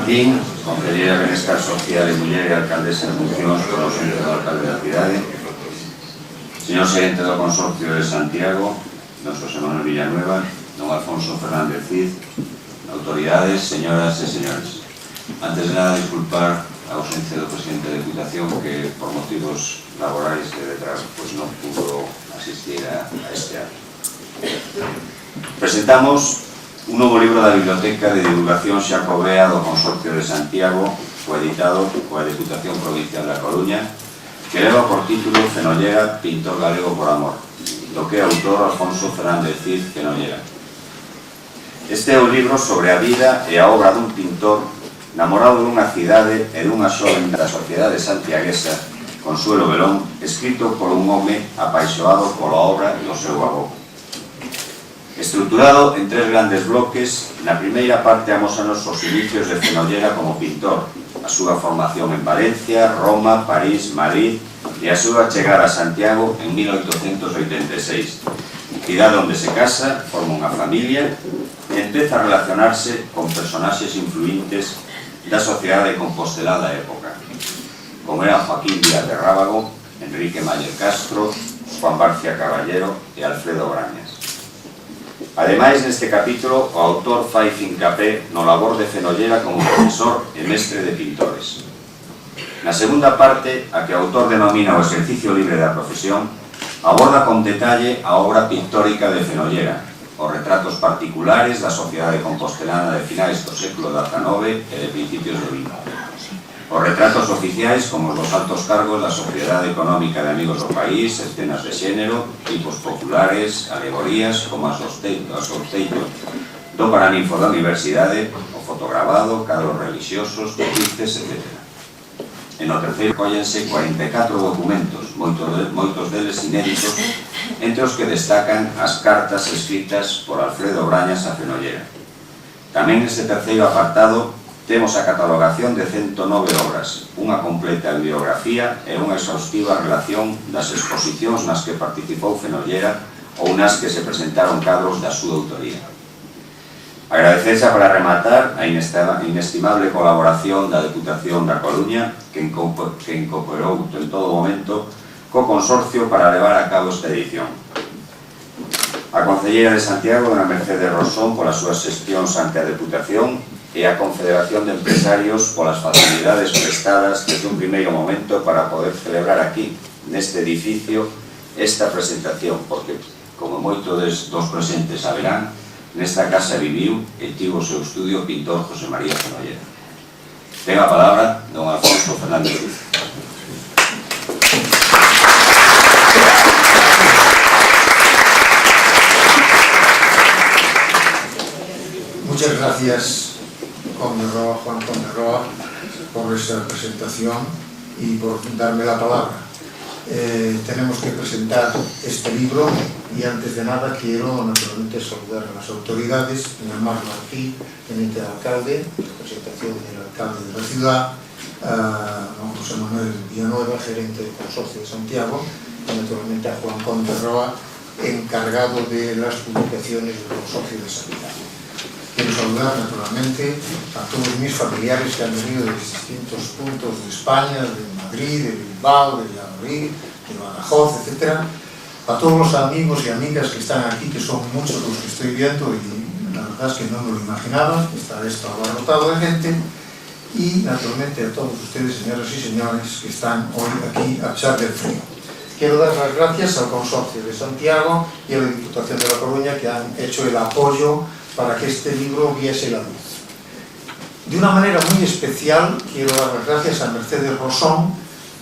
Martín, concelleira de Benestar Social e Muller e alcaldesa en funcións polo centro do alcalde da cidade, señor xerente do Consorcio de Santiago, don José Manuel Villanueva, don Alfonso Fernández Cid, autoridades, señoras e señores. Antes de nada, disculpar a ausencia do presidente de Diputación que por motivos laborais e de trabajo non pudo asistir a este acto. Presentamos un novo libro da Biblioteca de Divulgación Xacobea do Consorcio de Santiago, coeditado coa Diputación Provincial da Coruña, que leva por título Fenollera, pintor galego por amor, do que é autor Alfonso Fernández Cid Fenollera. Este é un libro sobre a vida e a obra dun pintor namorado dunha cidade e dunha xoven da sociedade santiaguesa, Consuelo Belón, escrito por un home apaixoado pola obra do seu avó. Estruturado en tres grandes bloques, na primeira parte amósanos os inicios de Fenollera como pintor, a súa formación en Valencia, Roma, París, Madrid e a súa chegada a Santiago en 1886, cidade onde se casa, forma unha familia e empeza a relacionarse con personaxes influentes da sociedade compostelá da época, como eran Joaquín Díaz de Rábago, Enrique Mayer Castro, Juan Barcia Caballero e Alfredo Brañas. Ademais, neste capítulo, o autor fai fincapé no labor de Fenollera como profesor e mestre de pintores. Na segunda parte, a que o autor denomina o exercicio libre da profesión, aborda con detalle a obra pictórica de Fenollera, os retratos particulares da sociedade compostelana de finais do século XIX e de principios do XX. Os retratos oficiais, como os dos altos cargos da Sociedade Económica de Amigos do País, escenas de xénero, tipos populares, alegorías, como as dos teitos do Paraninfo da Universidade, o fotograbado, cadros religiosos, códices, etc. E no terceiro cóllense 44 documentos, moitos deles inéditos, entre os que destacan as cartas escritas por Alfredo Brañas a Fenollera. Tamén neste terceiro apartado temos a catalogación de 109 obras, unha completa bibliografía e unha exhaustiva relación das exposicións nas que participou Fenollera ou nas que se presentaron cadros da súa autoría. Agradecerse para rematar a inestimable colaboración da Deputación da Coruña que incorporou en todo momento co Consorcio para levar a cabo esta edición. A Concelleira de Santiago, dona Mercedes Rosón, polas súas xestións ante a Deputación, e a Confederación de Empresarios polas facilidades prestadas desde un primeiro momento para poder celebrar aquí, neste edificio, esta presentación, porque, como moitos dos presentes saberán, nesta casa viviu e tivo o seu estudio o pintor José María Fenollera. Ten a palabra don Alfonso Fernández Cid. Muchas gracias, Juan Conde Roa, por esta presentación y por darme la palabra. Tenemos que presentar este libro y antes de nada quiero naturalmente saludar a las autoridades, señor Marc Martí, teniente de alcalde, representación del alcalde de la ciudad, don José Manuel Villanueva, gerente del Consorcio de Santiago, y naturalmente a Juan Conde Roa, encargado de las publicaciones del Consorcio de Santiago. Quiero saludar naturalmente a todos mis familiares que han venido de distintos puntos de España, de Madrid, de Bilbao, de Valladolid, de Badajoz, etc. A todos los amigos y amigas que están aquí, que son muchos los que estoy viendo y la verdad es que no me lo imaginaba, está esto abarrotado de gente. Y naturalmente a todos ustedes, señoras y señores, que están hoy aquí a pesar del frío. Quiero dar las gracias al Consorcio de Santiago y a la Diputación de La Coruña que han hecho el apoyo para que este libro viese la luz. De una manera muy especial quiero dar las gracias a Mercedes Rosón,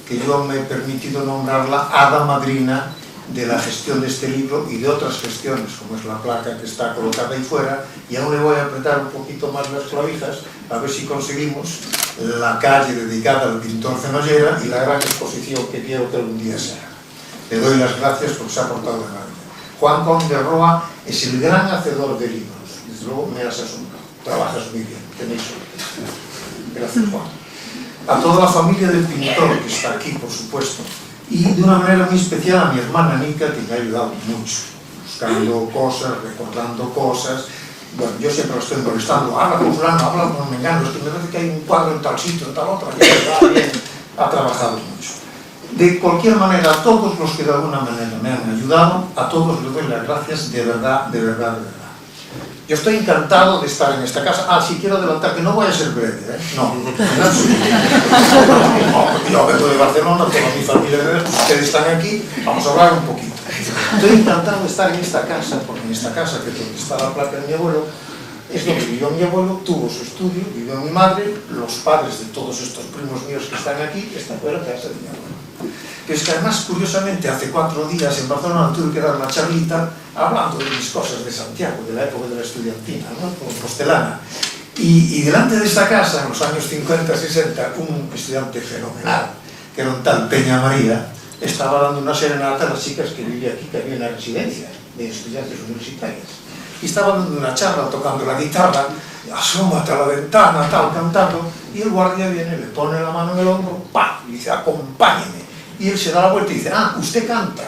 que yo me he permitido nombrarla hada madrina de la gestión de este libro y de otras gestiones, como es la placa que está colocada ahí fuera, y aún le voy a apretar un poquito más las clavijas a ver si conseguimos la calle dedicada al pintor Fenollera y la gran exposición que quiero que algún día sea. Le doy las gracias porque se ha portado de maravilla. Juan Conde Roa es el gran hacedor de libros. Desde luego me has asombrado. Trabajas muy bien. Tenéis suerte. Gracias, Juan. A toda la familia del pintor que está aquí, por supuesto. Y de una manera muy especial a mi hermana Nica, que me ha ayudado mucho. Buscando cosas, recordando cosas. bueno, yo siempre lo estoy molestando, habla con fulano, habla con mengano, es que me parece que hay un cuadro en tal sitio, en tal otra, que bien, ha trabajado mucho. De cualquier manera, a todos los que de alguna manera me han ayudado, a todos les doy las gracias de verdad, de verdad, de verdad. Yo estoy encantado de estar en esta casa. Sí quiero adelantar que no voy a ser breve, ¿eh? No, yo vengo de Barcelona, toda mi familia de Barcelona, ustedes están aquí, vamos a hablar un poquito. Estoy encantado de estar en esta casa, porque en esta casa, que es donde está la placa de mi abuelo, es donde vivió mi abuelo, tuvo su estudio, vivió mi madre, los padres de todos estos primos míos que están aquí, esta fue la casa de mi abuelo. Que es que además, curiosamente, hace 4 días en Barcelona tuve que dar una charlita hablando de mis cosas de Santiago, de la época de la estudiantina, ¿no? Como postelana. Y delante de esta casa, en los años 50-60, un estudiante fenomenal, que era un tal Peña María, estaba dando una serenata a las chicas que vivía aquí, que había una residencia de estudiantes universitarios. Y estaba dando una charla, tocando la guitarra, asómate a la ventana, tal, cantando, y el guardia viene, le pone la mano en el hombro, ¡pam! Y dice, acompáñeme. Y él se da la vuelta y dice, usted canta.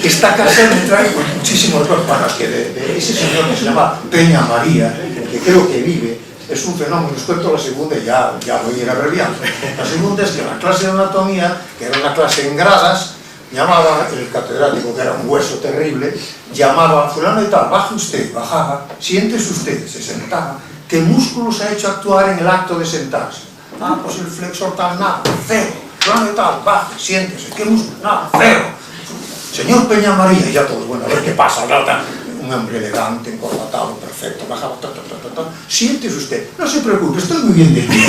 Esta casa me trae muchísimos recuerdos que de ese señor que se llama Peña María, que creo que vive, es un fenómeno. Os cuento la segunda y ya voy a ir abreviando. La segunda es que en la clase de anatomía, que era una clase en gradas, llamaba el catedrático, que era un hueso terrible, llamaba, fulano y tal, baje usted, bajaba, siéntese usted, se sentaba. ¿Qué músculos ha hecho actuar en el acto de sentarse? Pues el flexor tal, nada, cero. Fulano y tal, baje, siéntese. ¿Qué músculo? Nada, cero. Señor Peña María, y ya todo, bueno, a ver qué pasa, un hombre elegante, encorbatado, perfecto, bajaba, siéntese usted. No se preocupe, estoy muy bien de mí.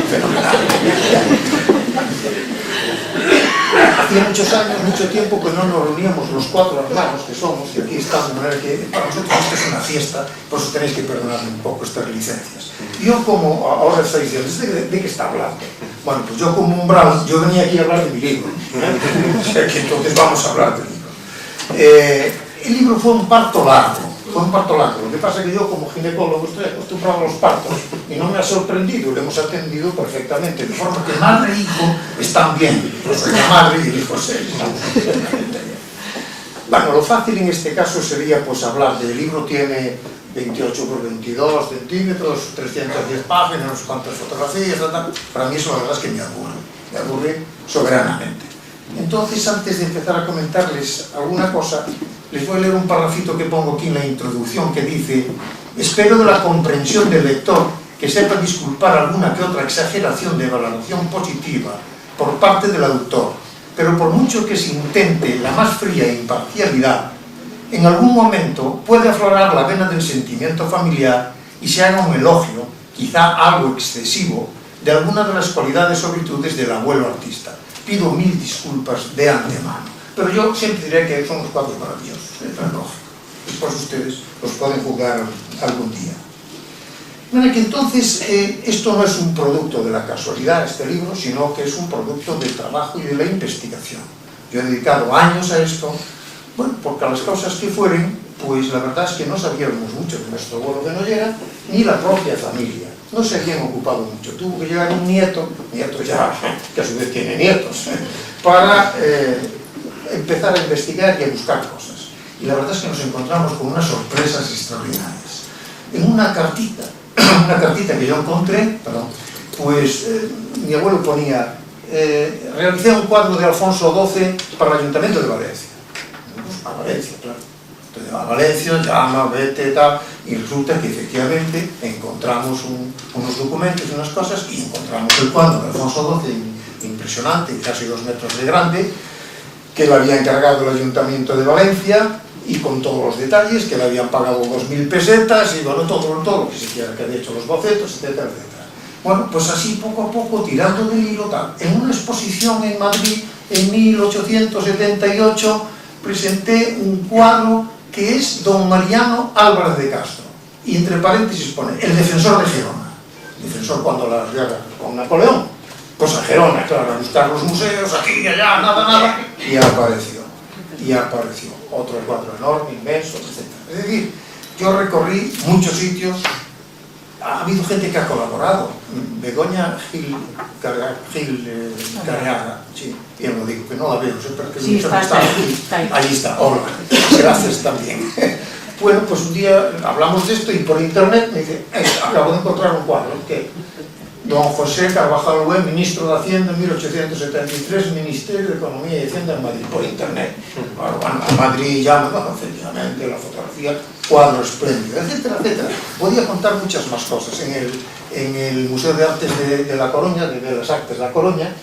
Fenomenal. Hacía muchos años, mucho tiempo que no nos reuníamos los 4 hermanos que somos, y aquí estamos, de manera que para nosotros esto es una fiesta, por eso tenéis que perdonarme un poco estas licencias. Yo como, ahora estáis diciendo, ¿de qué está hablando? Bueno, pues yo como umbral, yo venía aquí a hablar de mi libro, o sea que entonces vamos a hablar del libro. El libro fue un parto largo. Lo que pasa es que yo como ginecólogo estoy acostumbrado a los partos y no me ha sorprendido, lo hemos atendido perfectamente, de forma que madre e hijo están bien, la madre y el hijo se están perfectamente bien. Bueno, lo fácil en este caso sería pues hablar del libro, tiene 28 por 22 centímetros, 310 páginas, unas cuantas fotografías, para mí eso la verdad es que me aburre soberanamente. Entonces, antes de empezar a comentarles alguna cosa, les voy a leer un parrafito que pongo aquí en la introducción que dice: espero de la comprensión del lector que sepa disculpar alguna que otra exageración de valoración positiva por parte del autor, pero por mucho que se intente la más fría imparcialidad, en algún momento puede aflorar la vena del sentimiento familiar y se haga un elogio, quizá algo excesivo, de alguna de las cualidades o virtudes del abuelo artista. Pido 1000 disculpas de antemano. Pero yo siempre diré que son los cuadros maravillosos, es lógico. Después ustedes los pueden juzgar algún día. Bueno, que entonces esto no es un producto de la casualidad, este libro, sino que es un producto del trabajo y de la investigación. Yo he dedicado años a esto, bueno, porque a las causas que fueren, pues la verdad es que no sabíamos mucho de nuestro abuelo de Noguera, ni la propia familia. No se habían ocupado mucho. Tuvo que llegar un nieto ya, que a su vez tiene nietos, para empezar a investigar y a buscar cosas. Y la verdad es que nos encontramos con unas sorpresas extraordinarias. En una cartita que yo encontré, pues mi abuelo ponía, realicé un cuadro de Alfonso XII para el Ayuntamiento de Valencia. A Valencia, claro. Entonces a Valencia, llama, vete, tal, y resulta que efectivamente encontramos unos documentos y unas cosas, y encontramos el cuadro de Alfonso XII, impresionante, casi 2 metros de grande, que le había encargado el Ayuntamiento de Valencia, y con todos los detalles, que le habían pagado 2000 pesetas, y bueno, todo lo que se quiera, que había hecho los bocetos, etcétera, etcétera. Bueno, pues así poco a poco, tirando del hilo, tal. En una exposición en Madrid, en 1878, presenté un cuadro que es don Mariano Álvarez de Castro, y entre paréntesis pone, el defensor de Gerona. El defensor cuando la guerra con Napoleón, pues a Gerona, claro, a buscar los museos, aquí y allá, nada, y apareció. Otro cuadro enorme, inmenso, etc. Es decir, yo recorrí muchos sitios Ha habido gente que ha colaborado. Begoña Gil Carreaga, sí, bien lo digo, que no la veo, pero que sí, está ahí. Ahí está, hola, gracias también. Bueno, pues un día hablamos de esto y por internet me dice, acabo de encontrar un cuadro, que don José Carvajal Güell, ministro de Hacienda en 1873, Ministerio de Economía y Hacienda en Madrid, por internet. Bueno, a Madrid llama, efectivamente, la fotografía, cuadro espléndido, etcétera, etcétera. Podía contar muchas más cosas. En el Museo de Artes de La Coruña, de Bellas Artes de La Coruña,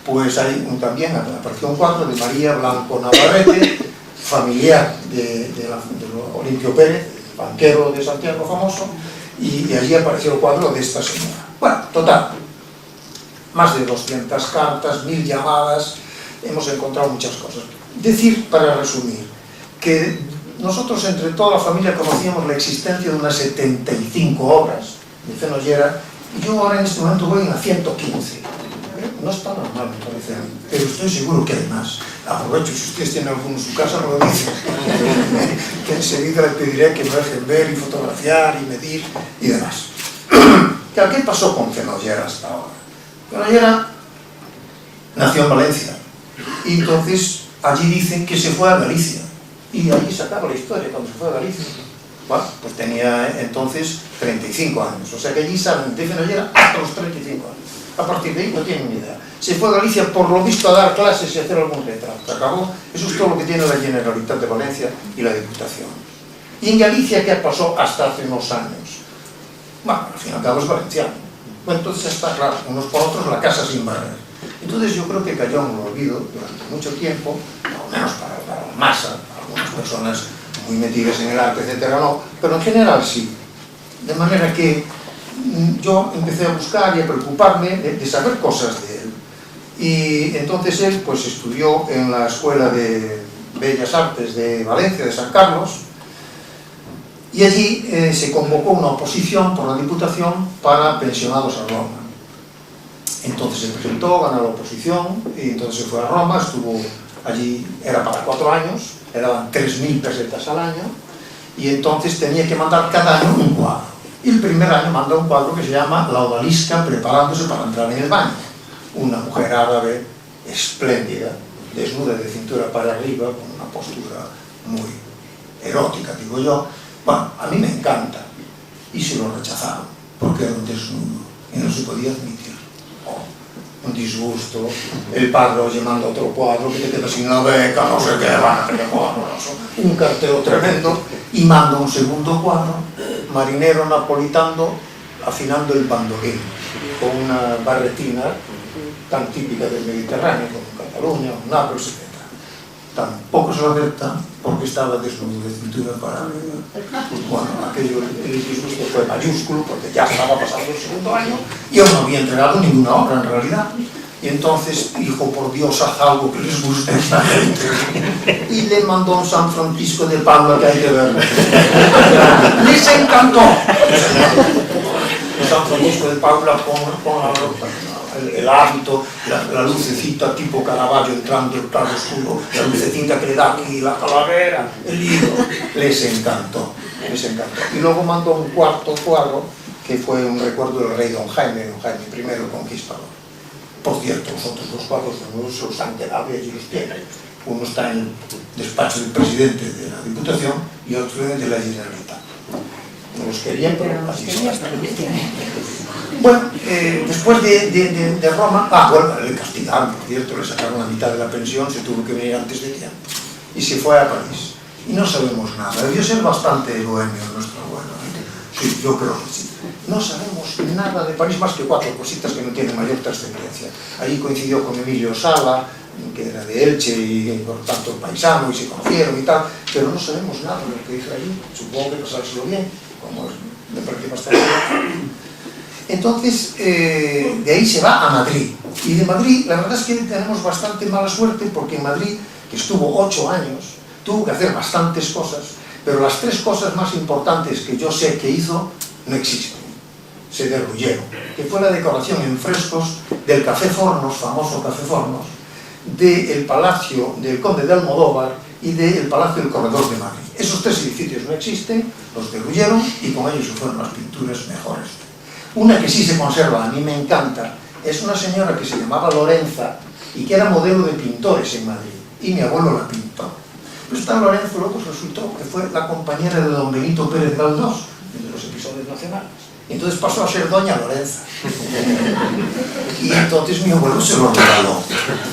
pues ahí también apareció un cuadro de María Blanco Navarrete, familiar de Olimpio Pérez, el banquero de Santiago famoso, y allí apareció el cuadro de esta señora. Bueno, total, más de 200 cartas, 1000 llamadas, hemos encontrado muchas cosas. Decir, para resumir, que nosotros entre toda la familia conocíamos la existencia de unas 75 obras de Fenollera, y yo ahora en este momento voy en la 115. No está normal, me parece a mí, pero estoy seguro que hay más. Aprovecho, si ustedes tienen alguno en su casa, me lo dicen, que enseguida les pediré que me dejen ver y fotografiar y medir y demás. ¿Qué pasó con Fenollera hasta ahora? Fenollera nació en Valencia y entonces allí dicen que se fue a Galicia y allí se acaba la historia cuando se fue a Galicia. Bueno, pues tenía entonces 35 años, o sea que allí saben de Fenollera hasta los 35 años. A partir de ahí no tienen ni idea. Se fue a Galicia por lo visto a dar clases y a hacer algún retrato. Se acabó. Eso es todo lo que tiene la Generalitat de Valencia y la Diputación. ¿Y en Galicia qué pasó hasta hace unos años? Bueno, al fin y al cabo es valenciano. Bueno, entonces está claro, unos por otros la casa sin barrer. Entonces yo creo que cayó en el olvido durante mucho tiempo, al menos para la masa, algunas personas muy metidas en el arte, etcétera, no, pero en general sí. De manera que yo empecé a buscar y a preocuparme de saber cosas de él. Y entonces él pues estudió en la Escuela de Bellas Artes de Valencia, de San Carlos, y allí se convocó una oposición por la Diputación para pensionados a Roma. Entonces se presentó, ganó la oposición, y entonces se fue a Roma, estuvo allí, era para 4 años, le daban 3.000 pesetas al año, y entonces tenía que mandar cada año un cuadro. Y el primer año manda un cuadro que se llama La odalisca preparándose para entrar en el baño. Una mujer árabe espléndida, desnuda de cintura para arriba, con una postura muy erótica, digo yo. Bueno, a mí me encanta. Y se lo rechazaron, porque era un desnudo y no se podía admitir. Oh, un disgusto. El padre, oye, manda otro cuadro, que te quedas sin la beca, no sé qué, van a tener un carteo tremendo. Y manda un segundo cuadro, marinero napolitano afinando el bandolín, con una barretina tan típica del Mediterráneo, como Cataluña, Nápoles, etc. Tampoco se lo acepta porque estaba desnudo de cintura para arriba. Bueno, aquello, el disgusto fue mayúsculo porque ya estaba pasando el segundo año y aún no había entregado ninguna obra en realidad. Y entonces dijo, por Dios, haz algo que les guste a esta gente. Y le mandó un San Francisco de Paula que hay que ver. Les encantó. El San Francisco de Paula con el hábito, la lucecita tipo Caravaggio entrando en claro oscuro, la lucecita que le da aquí la calavera, el libro. Les encantó, les encantó. Y luego mandó un cuarto cuadro que fue un recuerdo del rey Don Jaime I, el Conquistador. Por cierto, los otros dos cuadros se los han quedado y allí los tienen. Uno está en el despacho del presidente de la Diputación y otro de la Generalitat. No los querían, pero así está. Bueno, después de Roma, bueno, le castigaron, por cierto, le sacaron la mitad de la pensión, se tuvo que venir antes de tiempo. Y se fue a París. Y no sabemos nada. Debió ser bastante bohemio nuestro abuelo. Sí, yo creo que sí. No sabemos nada de París más que 4 cositas que no tienen mayor trascendencia. Ahí coincidió con Emilio Sala, que era de Elche y por tanto paisano, y se conocieron y tal, pero no sabemos nada de lo que hizo allí. Supongo que pasárselo bien, como me parece bastante bien. Entonces, de ahí se va a Madrid. Y de Madrid, la verdad es que tenemos bastante mala suerte, porque en Madrid, que estuvo 8 años, tuvo que hacer bastantes cosas, pero las 3 cosas más importantes que yo sé que hizo no existen. Se derruyeron, que fue la decoración en frescos del Café Fornos, famoso Café Fornos, del Palacio del Conde de Almodóvar y del Palacio del Corredor de Madrid. Esos 3 edificios no existen, los derruyeron y con ellos se fueron las pinturas mejores Una que sí se conserva, a mí me encanta, es una señora que se llamaba Lorenza y que era modelo de pintores en Madrid, y mi abuelo la pintó. Pero esta Lorenza luego resultó que fue la compañera de don Benito Pérez Galdós, de los episodios nacionales. Y entonces pasó a ser doña Lorenza. Y entonces mi abuelo se lo regaló.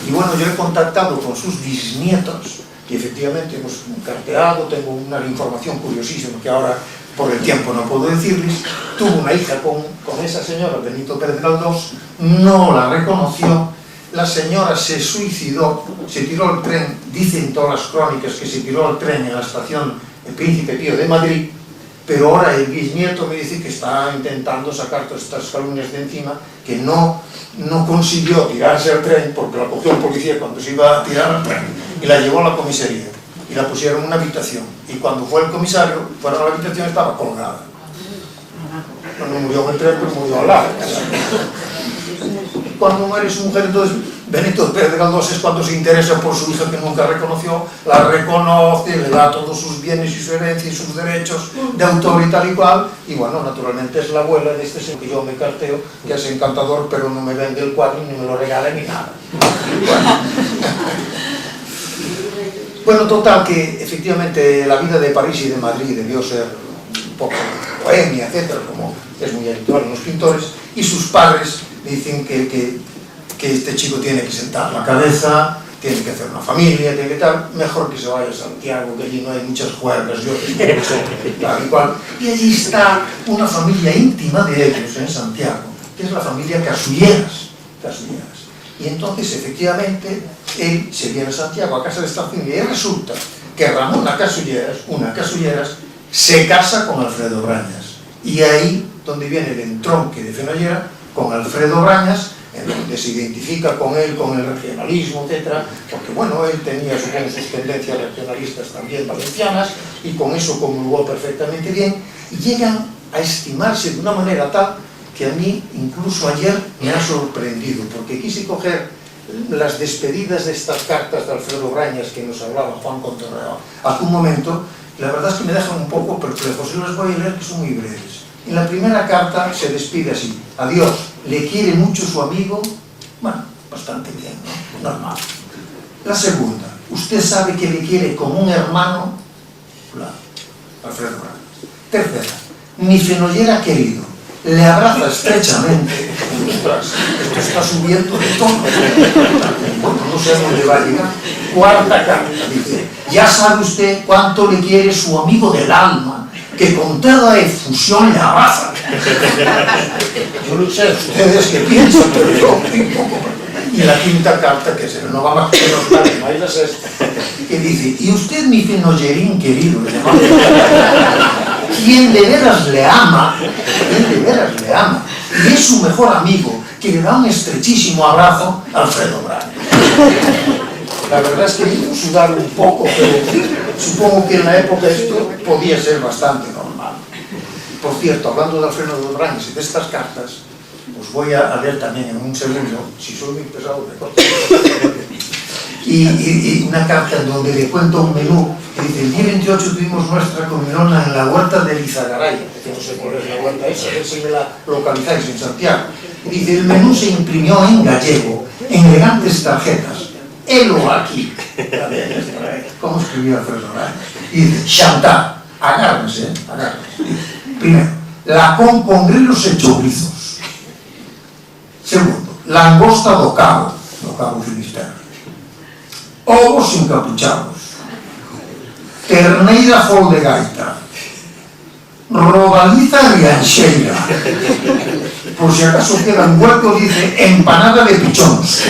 Y bueno, yo he contactado con sus bisnietos y efectivamente hemos carteado, tengo una información curiosísima que ahora por el tiempo no puedo decirles. Tuvo una hija con esa señora, Benito Pérez Galdós, no la reconoció, la señora se suicidó, se tiró al tren, dicen todas las crónicas que se tiró al tren en la estación El Príncipe Pío de Madrid, pero ahora el bisnieto me dice que está intentando sacar todas estas calumnias de encima, que no consiguió tirarse al tren porque la cogió el policía cuando se iba a tirar al tren y la llevó a la comisaría y la pusieron en una habitación, y cuando fue el comisario fueron a la habitación, estaba colgada. No murió en el tren, pero murió al lado. Cuando muere su mujer, entonces Benito Pérez Galdós es cuando se interesa por su hija que nunca reconoció, la reconoce, le da todos sus bienes y su herencia y sus derechos de autor y tal y cual, y bueno, naturalmente es la abuela de este señor que yo me carteo, que es encantador, pero no me vende el cuadro ni me lo regala ni nada. Bueno, total, que efectivamente la vida de París y de Madrid debió ser un poco bohemia, etcétera, como es muy habitual en los pintores, y sus padres dicen que este chico tiene que sentar la cabeza, tiene que hacer una familia, tiene que tal, mejor que se vaya a Santiago, que allí no hay muchas juergas, yo tal y cual. Y allí está una familia íntima de ellos en Santiago, que es la familia Casulleras. Y entonces, efectivamente, él se viene a Santiago a casa de esta familia, y resulta que Ramona Casulleras, una Casulleras, se casa con Alfredo Brañas. Y ahí donde viene el entronque de Fenollera con Alfredo Brañas, en donde se identifica con él, con el regionalismo, etc. Porque, bueno, él tenía, supongo, sus tendencias regionalistas también valencianas, y con eso comulgó perfectamente bien, y llegan a estimarse de una manera tal que a mí, incluso ayer, me ha sorprendido, porque quise coger las despedidas de estas cartas de Alfredo Brañas que nos hablaba Juan Conterreo hace un momento, y la verdad es que me dejan un poco perplejos, y las voy a leer, que son muy breves. En la primera carta se despide así: adiós, le quiere mucho su amigo. Bueno, bastante bien, ¿no? Normal. La segunda: usted sabe que le quiere como un hermano. Claro, Alfredo Brañas. Tercera: mi Fenollera querido, le abraza estrechamente. Ostras, esto está subiendo de tono. Bueno, no sé a dónde va a llegar. Cuarta carta, dice: ya sabe usted cuánto le quiere su amigo del alma, que con toda efusión le abraza. Yo no sé ustedes qué piensan, pero yo un poco. Y la quinta carta, que se no va más que los cardenales, es esta, que dice: y usted, mi Fenollerín querido, quien de veras le ama, y es su mejor amigo, que le da un estrechísimo abrazo a Alfredo Brañas. La verdad es que me hizo sudar un poco, pero supongo que en la época esto podía ser bastante normal. Por cierto, hablando de Alfredo Brañas y de estas cartas, os voy a leer también en un segundo, si soy muy pesado, me corto. Y una carta en donde le cuento un menú que dice: el día 28 tuvimos nuestra comilona en la huerta de Lizagaray, que no sé cuál es la huerta esa, a ver si me la localizáis en Santiago. Y dice: el menú se imprimió en gallego, en elegantes tarjetas. Helo aquí. ¿Cómo escribió Alfredo Brañas? Y dice: Chantal, agárrense. Primero, lacón con grelos e chourizos. Segundo, langosta do cabo Finisterre. Ovos encapuchados. Terneira fol de gaita. Rodaliza rianxeira. Por si acaso queda un hueco, dice: empanada de pichóns.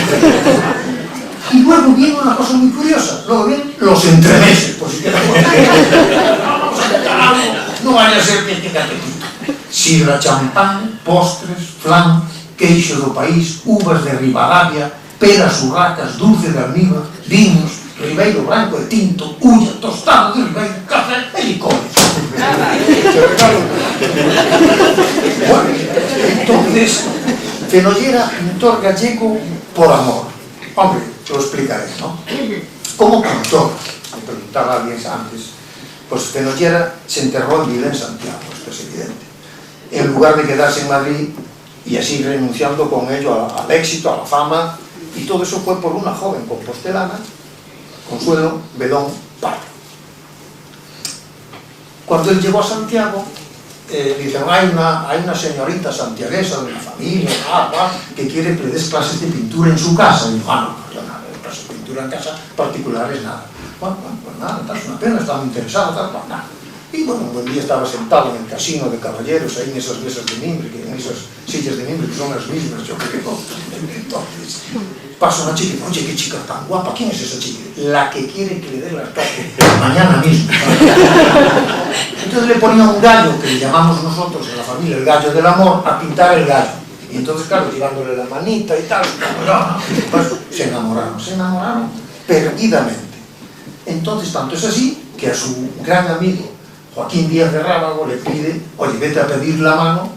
Y luego viene una cosa muy curiosa, luego vienen los entremeses, por si queda no vaya a ser que te apetito. Sidra, champán, postres, flan, queixo do país, uvas de Ribadavia, peras, urracas, dulce de almíbar, vinos, ribeiro branco e tinto, ulla, tostado de ribeiro, café e licores. Bueno, entonces, Fenollera, pintor gallego por amor. Hombre, lo explicaré, ¿no? Como pintor, me preguntaba alguien antes, pues Fenollera se enterró en vida en Santiago, esto es evidente. en lugar de quedarse en Madrid y así renunciando con ello al éxito, a la fama, y todo eso fue por una joven compostelana, Consuelo Bedón Pardo. Cuando él llegó a Santiago, dicen, hay una señorita santiaguesa de la familia, que quiere que le des clases de pintura en su casa. Y dijo, no, nada, clases de pintura en casa particulares, nada. Bueno, pues nada, es una pena, estaba interesado, nada. Y bueno, un buen día estaba sentado en el casino de caballeros, ahí en esas mesas de mimbre, en esas sillas de mimbre que son las mismas, yo creo. Entonces, pasa una chica, oye, qué chica tan guapa, ¿quién es esa chica? La que quiere que le dé las clases mañana mismo. Entonces le ponía un gallo, que le llamamos nosotros en la familia el gallo del amor, a pintar el gallo. Y entonces, claro, tirándole la manita y tal, pues se enamoraron perdidamente. Entonces, tanto es así que a su gran amigo Joaquín Díaz de Rábago le pide, oye, vete a pedir la mano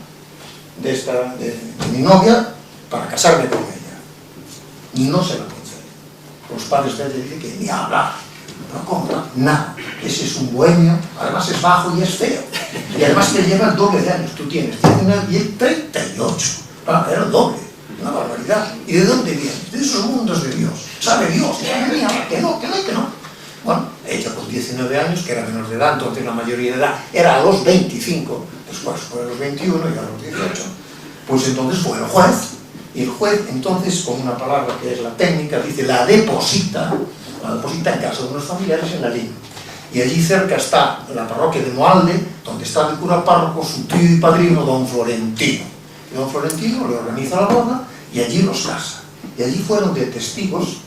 de mi novia para casarme con ella. No se la concede. Los padres de ella dicen que ni hablar, no compra nada. Ese es un bohemio, además es bajo y es feo. Y además te lleva el doble de años. Tú tienes 19 y él 38. Era el doble, una barbaridad. ¿Y de dónde vienes? De esos mundos de Dios. ¿Sabe Dios? Que no. Bueno, ella con 19 años, que era menor de edad, entonces la mayoría de edad era a los 25, después fue a los 21 y a los 18, pues entonces fue el juez, y el juez entonces, con una palabra que es la técnica, dice la deposita en casa de unos familiares en la Lima. Y allí cerca está la parroquia de Moalde, donde está de cura párroco su tío y padrino, don Florentino. Y don Florentino le organiza la boda y allí los casa. Y allí fueron de testigos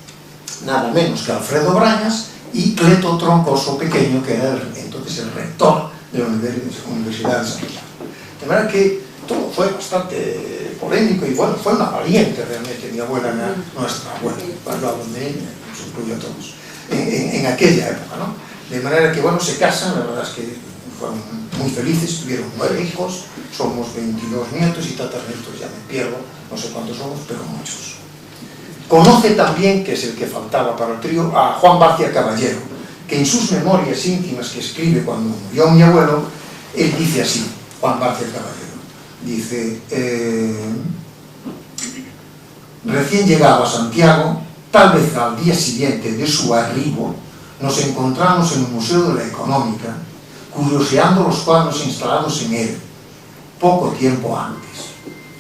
nada menos que Alfredo Brañas y Cleto Troncoso Pequeño, que era entonces el rector de la Universidad de Santiago. De manera que todo fue bastante polémico y bueno, fue una valiente realmente mi abuela, nuestra abuela, yo hablo de ella, nos incluyo a todos, en aquella época, ¿no? De manera que bueno, se casan, la verdad es que fueron muy felices, tuvieron 9 hijos, somos 22 nietos y tatarnietos, ya me pierdo, no sé cuántos somos, pero muchos. Conoce también, que es el que faltaba para el trío, a Juan Barcia Caballero, que en sus memorias íntimas que escribe cuando murió mi abuelo, él dice así, Juan Barcia Caballero, dice, recién llegado a Santiago, tal vez al día siguiente de su arribo, nos encontramos en el Museo de la Económica, curioseando los cuadros instalados en él, poco tiempo antes.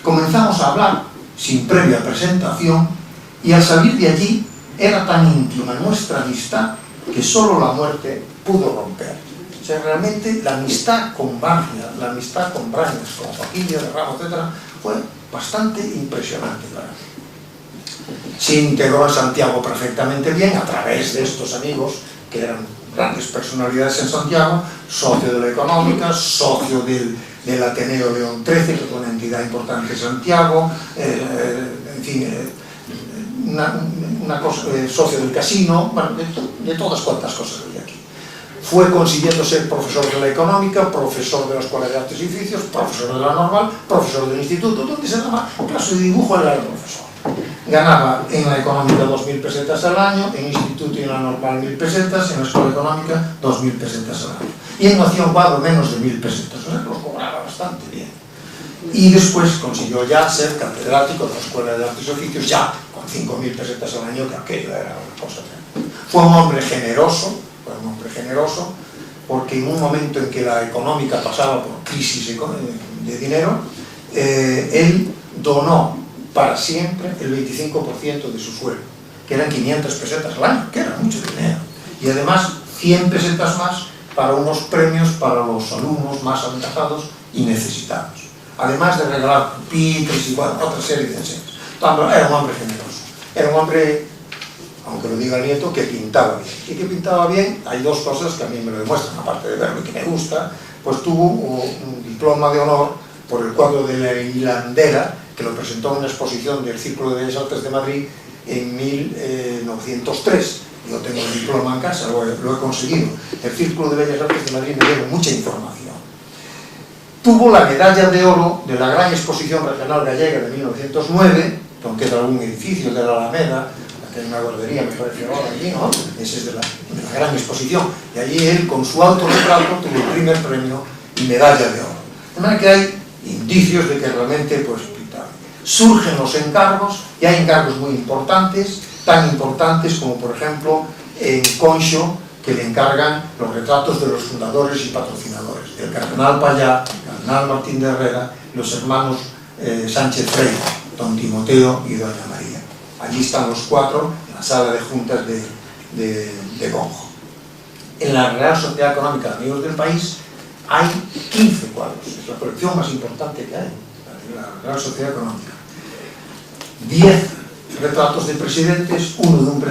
Comenzamos a hablar, sin previa presentación, y al salir de allí era tan íntima nuestra amistad que solo la muerte pudo romper. O sea, realmente la amistad con Barcia, la amistad con Brañas, con Joaquín Díaz de Ramos, etc., fue bastante impresionante, ¿verdad? Se integró en Santiago perfectamente bien a través de estos amigos que eran grandes personalidades en Santiago, socio de la Económica, socio del Ateneo León XIII, que fue una entidad importante en Santiago, en fin, una cosa, socio del casino, bueno, de todas cuantas cosas había aquí. Fue consiguiendo ser profesor de la Económica, profesor de la Escuela de Artes y Oficios, profesor de la Normal, profesor del Instituto, donde se daba clase de dibujo, era el profesor. Ganaba en la Económica 2.000 pesetas al año, en Instituto y en la Normal 1.000 pesetas, en la Escuela Económica 2.000 pesetas al año. Y en Noción Cuadro menos de 1.000 pesetas, o sea que los cobraba bastante bien. Y después consiguió ya ser catedrático de la Escuela de Artes y Oficios, ya con 5.000 pesetas al año, que aquello era una cosa tremenda. Fue un hombre generoso, porque en un momento en que la Económica pasaba por crisis de dinero, él donó para siempre el 25% de su sueldo, que eran 500 pesetas al año, que era mucho dinero, y además 100 pesetas más para unos premios para los alumnos más aventajados y necesitados, además de regalar pupitres y bueno, otra serie de enseñas. Era un hombre generoso, era un hombre, aunque lo diga el nieto, que pintaba bien. Y que pintaba bien, hay dos cosas que a mí me lo demuestran, aparte de verlo y que me gusta, pues tuvo un diploma de honor por el cuadro de la hilandera, que lo presentó en una exposición del Círculo de Bellas Artes de Madrid en 1903. Yo tengo el diploma en casa, lo he conseguido. El Círculo de Bellas Artes de Madrid me dio mucha información. Tuvo la medalla de oro de la Gran Exposición Regional Gallega de 1909, aunque era algún edificio de la Alameda, que hay una guardería, me parece ahora allí, ¿no? Ese es de la Gran Exposición. Y allí él, con su autorretrato, tuvo el primer premio y medalla de oro. De manera que hay indicios de que realmente pues surgen los encargos, y hay encargos muy importantes, tan importantes como por ejemplo en Conxo, que le encargan los retratos de los fundadores y patrocinadores, el cardenal Pallá, el cardenal Martín de Herrera, los hermanos Sánchez Freire, don Timoteo y doña María. Allí están los cuatro en la sala de juntas de Conjo. En la Real Sociedad Económica de Amigos del País hay 15 cuadros, es la colección más importante que hay, la Real Sociedad Económica. 10 retratos de presidentes, uno de un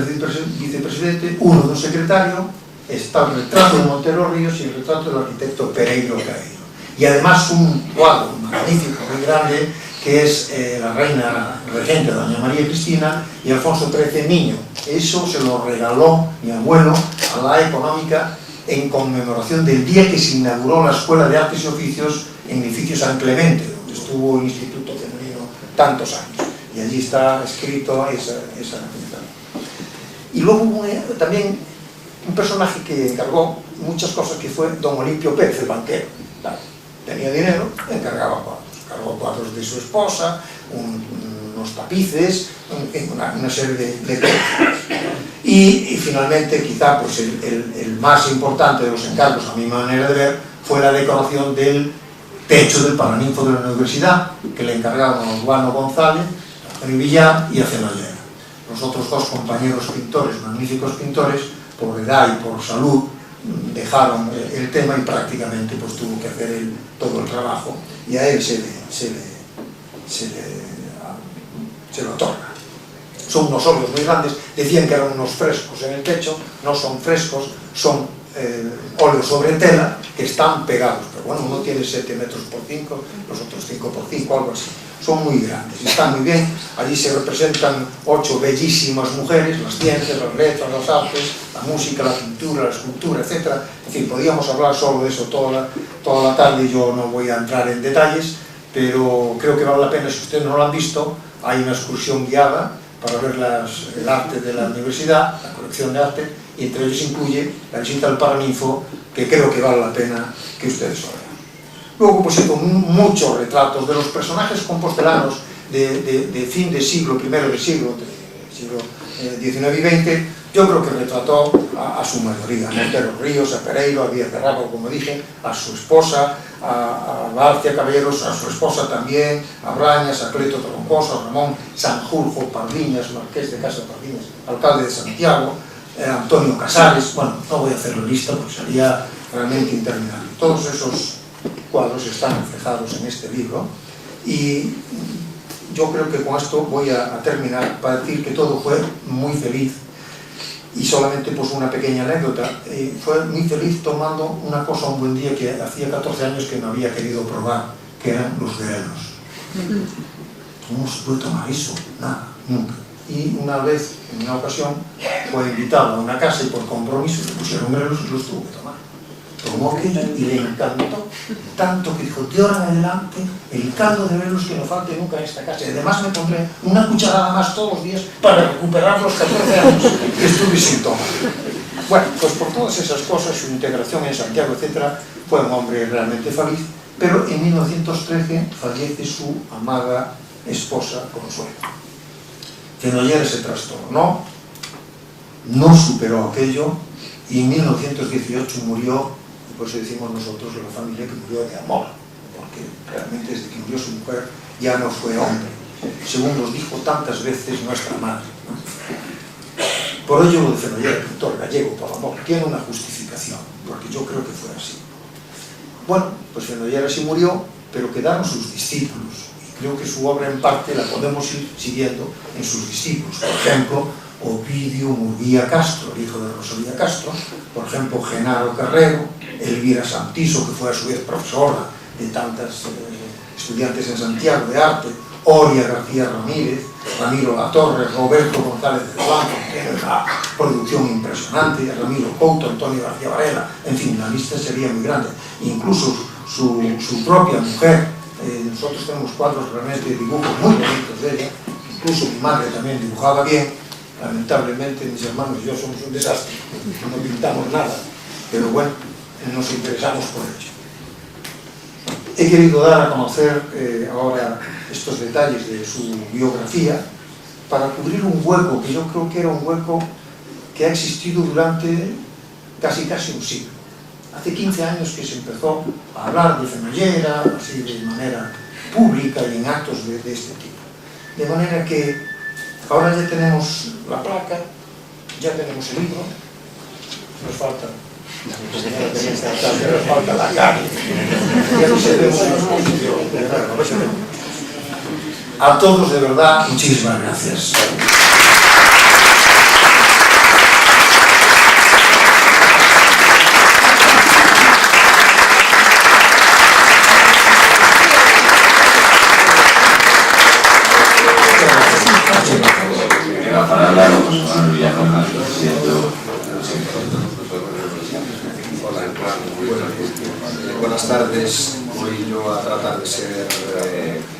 vicepresidente, uno de un secretario, está el retrato de Montero Ríos y el retrato del arquitecto Pereiro Caeiro. Y además un cuadro magnífico, muy grande, que es la reina regente, doña María Cristina, y Alfonso XIII niño. Eso se lo regaló mi abuelo a la Económica en conmemoración del día que se inauguró la Escuela de Artes y Oficios en el edificio San Clemente, donde estuvo el Instituto Femenino tantos años. Y allí está escrito esa y luego hubo también un personaje que encargó muchas cosas, que fue don Olimpio Pérez, el banquero. Claro, tenía dinero, encargaba cuadros de su esposa, unos tapices, una serie de cosas. Y finalmente, quizá pues el más importante de los encargos, a mi manera de ver, fue la decoración del techo del Paraninfo de la Universidad, que le encargaron a Urbano González, a Villar y a Cenollera. Los otros dos compañeros pintores, magníficos pintores, por edad y por salud, dejaron el tema y prácticamente pues tuvo que hacer todo el trabajo, y a él se le otorga. Son unos óleos muy grandes, decían que eran unos frescos en el techo, no son frescos, son óleos sobre tela que están pegados, pero bueno, uno tiene 7 metros por 5, los otros 5 por 5, algo así. Son muy grandes y están muy bien. Allí se representan 8 bellísimas mujeres, las ciencias, las letras, las artes, la música, la pintura, la escultura, etc. En fin, podríamos hablar solo de eso toda la tarde, y yo no voy a entrar en detalles, pero creo que vale la pena. Si ustedes no lo han visto, hay una excursión guiada para ver el arte de la universidad, la colección de arte, y entre ellos incluye la visita al Paraninfo, que creo que vale la pena que ustedes lo vean. Luego pues hizo muchos retratos de los personajes compostelanos de fin de siglo, primero del siglo XIX y XX. Yo creo que retrató a su mayoría, a Montero Ríos, a Pereiro, a Díaz de Rábago, como dije, a su esposa, a García Caballeros, a su esposa también, a Brañas, a Cleto Troncoso, a Ramón Sanjurjo Pardiñas, marqués de Casa Pardiñas, alcalde de Santiago, Antonio Casares. Bueno, no voy a hacer la lista porque sería realmente interminable. Todos esos cuadros están reflejados en este libro, y yo creo que con esto voy a terminar para decir que todo fue muy feliz. Y solamente pues una pequeña anécdota, fue muy feliz tomando una cosa un buen día que hacía 14 años que no había querido probar, que eran los grelos. ¿Cómo se puede tomar eso? Nada, nunca. Y una vez, en una ocasión, fue invitado a una casa y por compromiso le pusieron grelos y los tuvo que tomar. Tomó aquello y le encantó tanto que dijo: de ahora en adelante el caldo de grelos que no falte nunca en esta casa, y además me pondré una cucharada más todos los días para recuperar los 14 años que estuve sin tomar. Bueno, pues por todas esas cosas, su integración en Santiago, etc., fue un hombre realmente feliz, pero en 1913 fallece su amada esposa Consuelo. Cenollera se trastornó, no superó aquello, y en 1918 murió. Por eso decimos nosotros, la familia, que murió de amor, porque realmente desde que murió su mujer ya no fue hombre, según nos dijo tantas veces nuestra madre, ¿no? Por ello lo de Cenollera, pintor gallego por amor, tiene una justificación, porque yo creo que fue así. Bueno, pues Cenollera sí murió, pero quedaron sus discípulos, y creo que su obra en parte la podemos ir siguiendo en sus discípulos. Por ejemplo, Ovidio Murguía Castro, el hijo de Rosalía Castro, por ejemplo, Genaro Carrero, Elvira Santiso, que fue a su vez profesora de tantas estudiantes en Santiago de arte, Oria García Ramírez, Ramiro Latorre, Roberto González de Blanco, que tiene una producción impresionante, Ramiro Couto, Antonio García Varela, en fin, la lista sería muy grande. Incluso su propia mujer, nosotros tenemos cuadros realmente de dibujos muy bonitos de ella, incluso mi madre también dibujaba bien. Lamentablemente mis hermanos y yo somos un desastre, no pintamos nada, pero bueno, nos interesamos por ello. He querido dar a conocer ahora estos detalles de su biografía para cubrir un hueco que yo creo que era un hueco que ha existido durante casi un siglo. Hace 15 años que se empezó a hablar de Fenollera, así de manera pública y en actos de este tipo. De manera que ahora ya tenemos la placa, ya tenemos el libro, nos falta la carne. A todos, de verdad, muchísimas gracias. Para hablar con Villanueva, buenas tardes. Voy yo a tratar de ser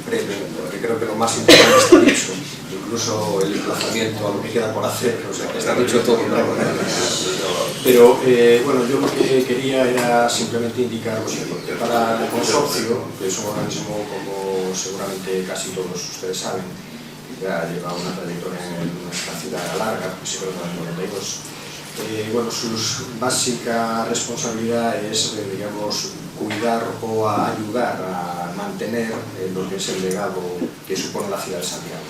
breve, porque creo que lo más importante está dicho, incluso el emplazamiento a lo que queda por hacer, o sea, que está dicho todo, ¿no? Pero bueno, yo lo que quería era simplemente indicar lo siguiente. Para el consorcio, que es un organismo, como seguramente casi todos ustedes saben, ya lleva una trayectoria en nuestra ciudad larga, pues creo que en el 92. Bueno, su básica responsabilidad es, digamos, cuidar o ayudar a mantener lo que es el legado que supone la ciudad de Santiago.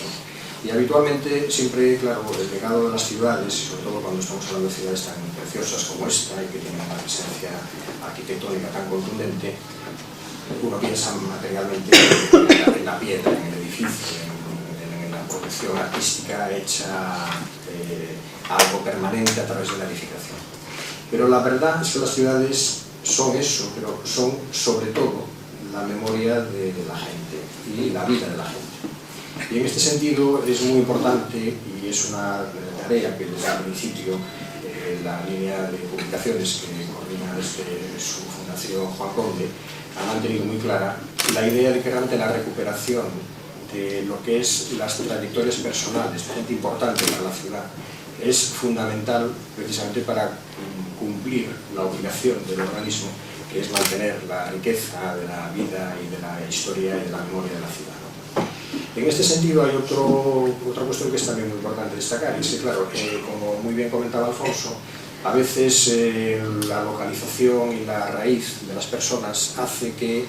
Y habitualmente, siempre, claro, el legado de las ciudades, sobre todo cuando estamos hablando de ciudades tan preciosas como esta y que tienen una presencia arquitectónica tan contundente, uno piensa materialmente en la piedra, en el edificio, en la protección artística hecha algo permanente a través de la edificación. Pero la verdad es que las ciudades son eso, pero son sobre todo la memoria de la gente y la vida de la gente. Y en este sentido es muy importante, y es una tarea que desde el principio la línea de publicaciones que coordina desde su fundación Juan Conde ha mantenido muy clara la idea de que realmente la recuperación de lo que es las trayectorias personales de gente importante para la ciudad es fundamental precisamente para cumplir la obligación del organismo, que es mantener la riqueza de la vida y de la historia y de la memoria de la ciudad, ¿no? En este sentido hay otra cuestión que es también muy importante destacar, y es que, claro, como muy bien comentaba Alfonso, a veces la localización y la raíz de las personas hace que,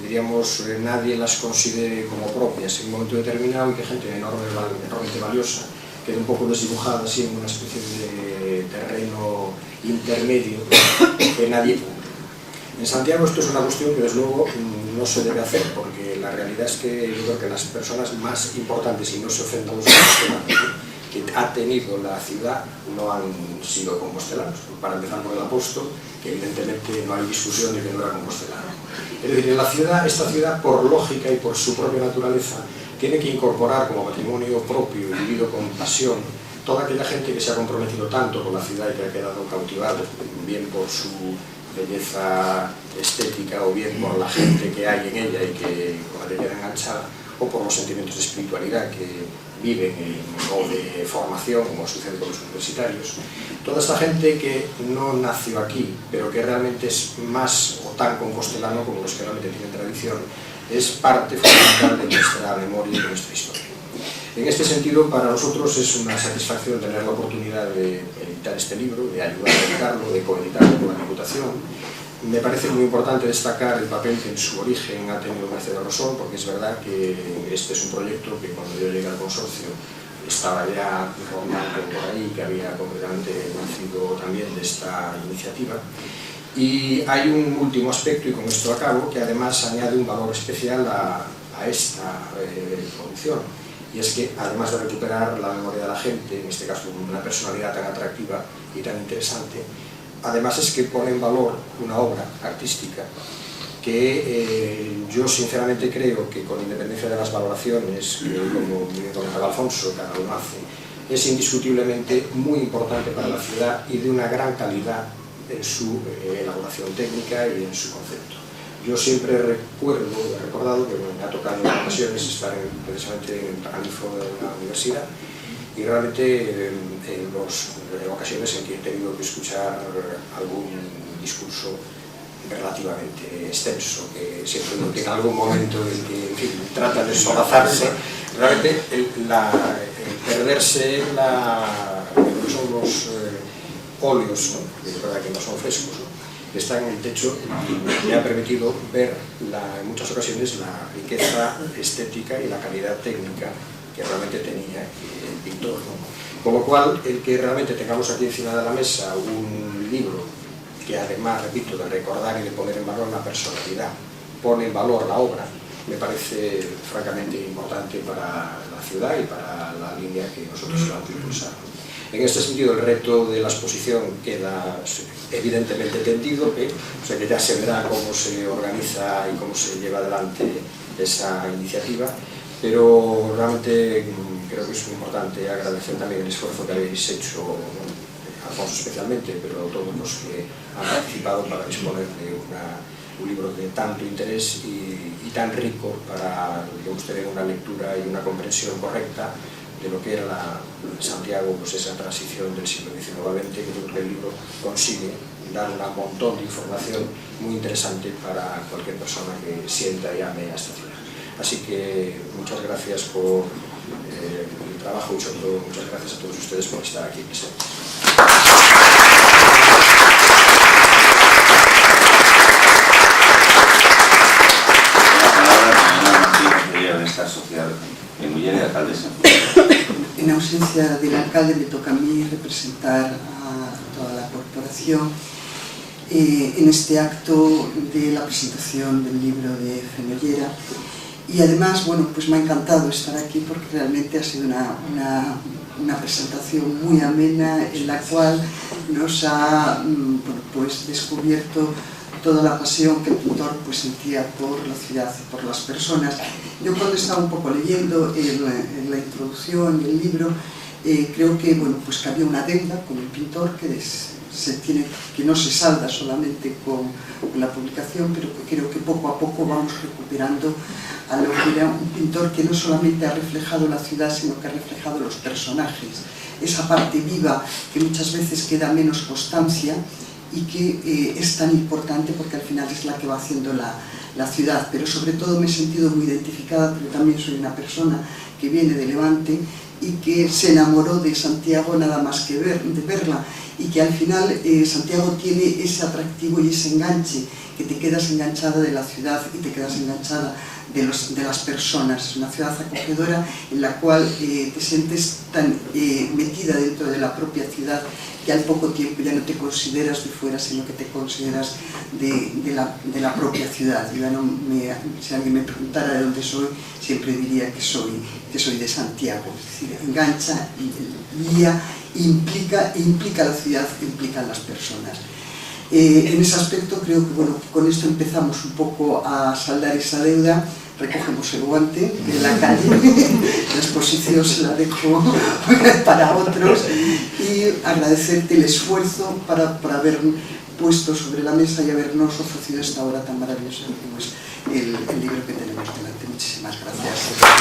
diríamos, nadie las considere como propias en un momento determinado y que gente enormemente valiosa quede un poco desdibujada así en una especie de terreno intermedio que nadie cubre. En Santiago esto es una cuestión que desde luego no se debe hacer, porque la realidad es que yo creo que las personas más importantes, y no se ofendan los compostelanos, que ha tenido la ciudad no han sido compostelanos. Para empezar por el apóstol, que evidentemente no hay discusión de que no era compostelano. Es decir, en la ciudad, esta ciudad, por lógica y por su propia naturaleza, tiene que incorporar como patrimonio propio y vivido con pasión toda aquella gente que se ha comprometido tanto con la ciudad y que ha quedado cautivado, bien por su belleza estética o bien por la gente que hay en ella y que con la que queda enganchada, o por los sentimientos de espiritualidad que viven o de formación, como sucede con los universitarios. Toda esta gente que no nació aquí, pero que realmente es más o tan compostelano como los que realmente tienen tradición, es parte fundamental de nuestra memoria y de nuestra historia. En este sentido, para nosotros es una satisfacción tener la oportunidad de editar este libro, de ayudar a editarlo, de coeditarlo con la Diputación. Me parece muy importante destacar el papel que en su origen ha tenido Mercedes Rosón, porque es verdad que este es un proyecto que cuando yo llegué al consorcio estaba ya rondando por ahí, que había concretamente nacido también de esta iniciativa. Y hay un último aspecto, y con esto acabo, que además añade un valor especial a esta producción, y es que además de recuperar la memoria de la gente, en este caso una personalidad tan atractiva y tan interesante, además es que pone en valor una obra artística que yo sinceramente creo que, con independencia de las valoraciones que, como bien comentaba Alfonso, cada uno hace, es indiscutiblemente muy importante para la ciudad y de una gran calidad en su elaboración técnica y en su concepto. Yo siempre he recordado que me ha tocado en ocasiones estar precisamente en el Pacanifo de la universidad, y realmente en ocasiones en que he tenido que escuchar algún discurso relativamente extenso, que siempre uno tiene algún momento en que, en fin, trata de solazarse. Realmente el perderse lo que son los óleos, ¿no? Es verdad que no son frescos, ¿no? Que están en el techo, y me ha permitido ver en muchas ocasiones la riqueza estética y la calidad técnica que realmente tenía el pintor, ¿no? Con lo cual, el que realmente tengamos aquí encima de la mesa un libro que además, repito, de recordar y de poner en valor la personalidad, pone en valor la obra, me parece francamente importante para la ciudad y para la línea que nosotros vamos a impulsar. En este sentido, el reto de la exposición queda evidentemente tendido, o sea que ya se verá cómo se organiza y cómo se lleva adelante esa iniciativa, pero realmente creo que es muy importante agradecer también el esfuerzo que habéis hecho, Alfonso especialmente, pero a todos los que han participado para disponer de un libro de tanto interés y tan rico para, digamos, tener una lectura y una comprensión correcta de lo que era Santiago, pues esa transición del siglo XIX al XX, que creo que el libro consigue dar un montón de información muy interesante para cualquier persona que sienta y ame a esta ciudad. Así que muchas gracias por el trabajo y sobre todo muchas gracias a todos ustedes por estar aquí presentes. En ausencia del alcalde me toca a mí representar a toda la corporación en este acto de la presentación del libro de Fenollera, y además, bueno, pues me ha encantado estar aquí porque realmente ha sido una presentación muy amena en la cual nos ha pues descubierto toda la pasión que el pintor pues sentía por la ciudad y por las personas. Yo cuando estaba un poco leyendo en la introducción y el libro, creo que, bueno, pues que había una deuda con el pintor que no se salda solamente con la publicación, pero que creo que poco a poco vamos recuperando a lo que era un pintor que no solamente ha reflejado la ciudad, sino que ha reflejado los personajes, esa parte viva que muchas veces queda menos constancia y que es tan importante porque al final es la que va haciendo la ciudad. Pero sobre todo me he sentido muy identificada porque también soy una persona que viene de Levante y que se enamoró de Santiago nada más que de verla, y que al final Santiago tiene ese atractivo y ese enganche, que te quedas enganchada de la ciudad y te quedas enganchada de las personas. Es una ciudad acogedora en la cual te sientes tan metida dentro de la propia ciudad que al poco tiempo ya no te consideras de fuera, sino que te consideras de la propia ciudad. Yo si alguien me preguntara de dónde soy, siempre diría que soy de Santiago. Es decir, engancha, guía, implica la ciudad, implican las personas. En ese aspecto creo que, bueno, con esto empezamos un poco a saldar esa deuda. Recogemos el guante en la calle, la exposición se la dejo para otros, y agradecerte el esfuerzo para haber puesto sobre la mesa y habernos ofrecido esta obra tan maravillosa como es el libro que tenemos delante. Muchísimas gracias.